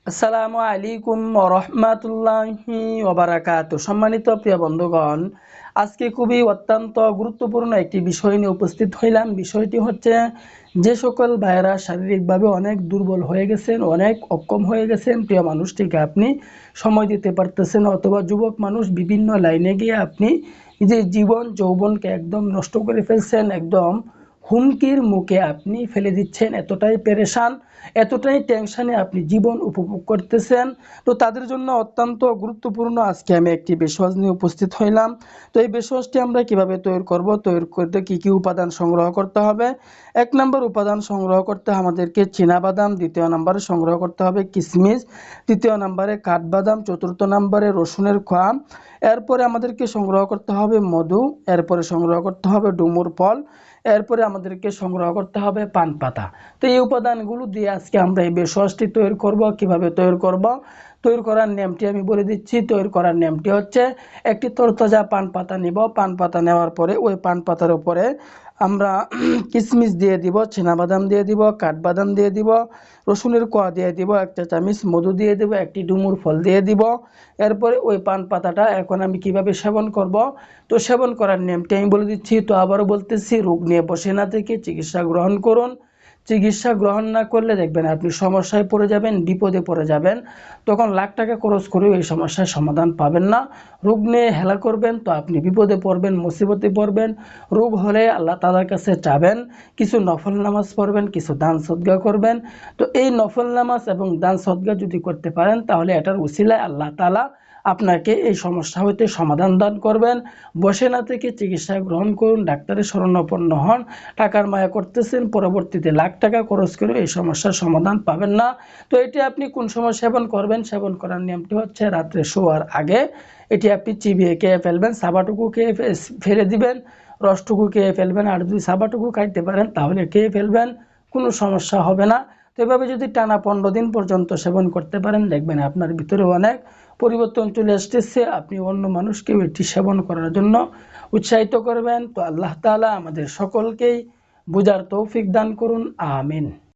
আসসালামু আলাইকুম রহমাতুল্লাহি ওবারাকাতু। সম্মানিত প্রিয় বন্ধুগণ, আজকে খুবই অত্যন্ত গুরুত্বপূর্ণ একটি বিষয় নিয়ে উপস্থিত হইলাম। বিষয়টি হচ্ছে, যে সকল ভাইয়েরা শারীরিকভাবে অনেক দুর্বল হয়ে গেছেন, অনেক অক্ষম হয়ে গেছেন, প্রিয় মানুষটিকে আপনি সময় দিতে পারতেছেন, অথবা যুবক মানুষ বিভিন্ন লাইনে গিয়ে আপনি যে জীবন যৌবনকে একদম নষ্ট করে ফেলছেন, একদম হুমকির মুখে আপনি ফেলে দিচ্ছেন, এতটাই পেরেশান, এতটাই টেনশনে আপনি জীবন উপভোগ করতেছেন। তো তাদের জন্য অত্যন্ত গুরুত্বপূর্ণ আজকে আমি একটি ভেষজ নিয়ে উপস্থিত হইলাম। তো এই ভেষজটি আমরা কিভাবে তৈরি করব, তৈরি করতে কি কি উপাদান সংগ্রহ করতে হবে? ১ নম্বর উপাদান সংগ্রহ করতে আমাদেরকে চীনাবাদাম, ২য় নম্বরে সংগ্রহ করতে হবে কিশমিশ, ৩য় নম্বরে কাঠবাদাম, ৪র্থ নম্বরে রসুনের কোয়া, এরপরে আমাদেরকে সংগ্রহ করতে হবে মধু, এরপরে সংগ্রহ করতে হবে ডুমুর ফল, এরপরে আমাদেরকে সংগ্রহ করতে হবে পান পাতা। তো এই উপাদানগুলো দিয়ে আজকে আমরা এই ভেষজটি তৈরি করব। কিভাবে তৈরি করব, তৈরি করার নিয়মটি আমি বলে দিচ্ছি। তৈরি করার নিয়মটি হচ্ছে, একটি তরতাজা পান পাতা নিব। পান পাতা নেওয়ার পরে ওই পান পাতার উপরে আমরা কিশমিশ দিয়ে দিব, চীনাবাদাম দিয়ে দিব, কাঠবাদাম দিয়ে দিব, রসুনের কোয়া দিয়ে দিব, ১ চা চামচ মধু দিয়ে দিব, একটি ডুমুর ফল দিয়ে দিব। এরপরে ওই পান পাতাটা এখন আমি কিভাবে সেবন করব, তো সেবন করার নিয়মটি আমি বলে দিচ্ছি। তো আবারও বলতেছি, রোগ নিয়ে বসে না থেকে চিকিৎসা গ্রহণ করুন। চিকিৎসা গ্রহণ না করলে দেখবেন আপনি সমস্যায় পড়ে যাবেন, বিপদে পড়ে যাবেন। তখন লাখ টাকা খরচ করেও এই সমস্যার সমাধান পাবেন না। রোগ নিয়ে হেলা করবেন তো আপনি বিপদে পড়বেন, মুসিবতে পড়বেন। রোগ হলে আল্লাহ তাআলার কাছে চাবেন, কিছু নফল নামাজ পড়বেন, কিছু দান সদকা করবেন। তো এই নফল নামাজ এবং দান সদকা যদি করতে পারেন, তাহলে এটার উসিলায় আল্লাহ তাআলা আপনাকে এই সমস্যা হইতে সমাধান দান করবেন। বসে না থেকে চিকিৎসা গ্রহণ করুন, ডাক্তারের শরণাপন্ন হন। টাকার মায়া করতেছেন, পরবর্তীতে লাখ টাকা খরচ করে এই সমস্যার সমাধান পাবেন না। তো এটি আপনি কোন সময় সেবন করবেন? সেবন করার নিয়মটি হচ্ছে, রাত্রে শোয়ার আগে এটি আপনি চিবিয়ে খেয়ে ফেলবেন, সাবাটুকু খেয়ে ফেলে দিবেন, রসটুকু খেয়ে ফেলবেন। আর যদি সাবাটুকু খাইতে পারেন তাহলে খেয়ে ফেলবেন, কোনো সমস্যা হবে না। তো এভাবে যদি টানা ১৫ দিন পর্যন্ত সেবন করতে পারেন, দেখবেন আপনার ভিতরে অনেক পরিবর্তন চলে আসতেছে। আপনি অন্য মানুষকেও এটি সেবন করার জন্য উৎসাহিত করবেন। তো আল্লাহ তাআলা আমাদের সকলকেই বুঝার তৌফিক দান করুন, আমিন।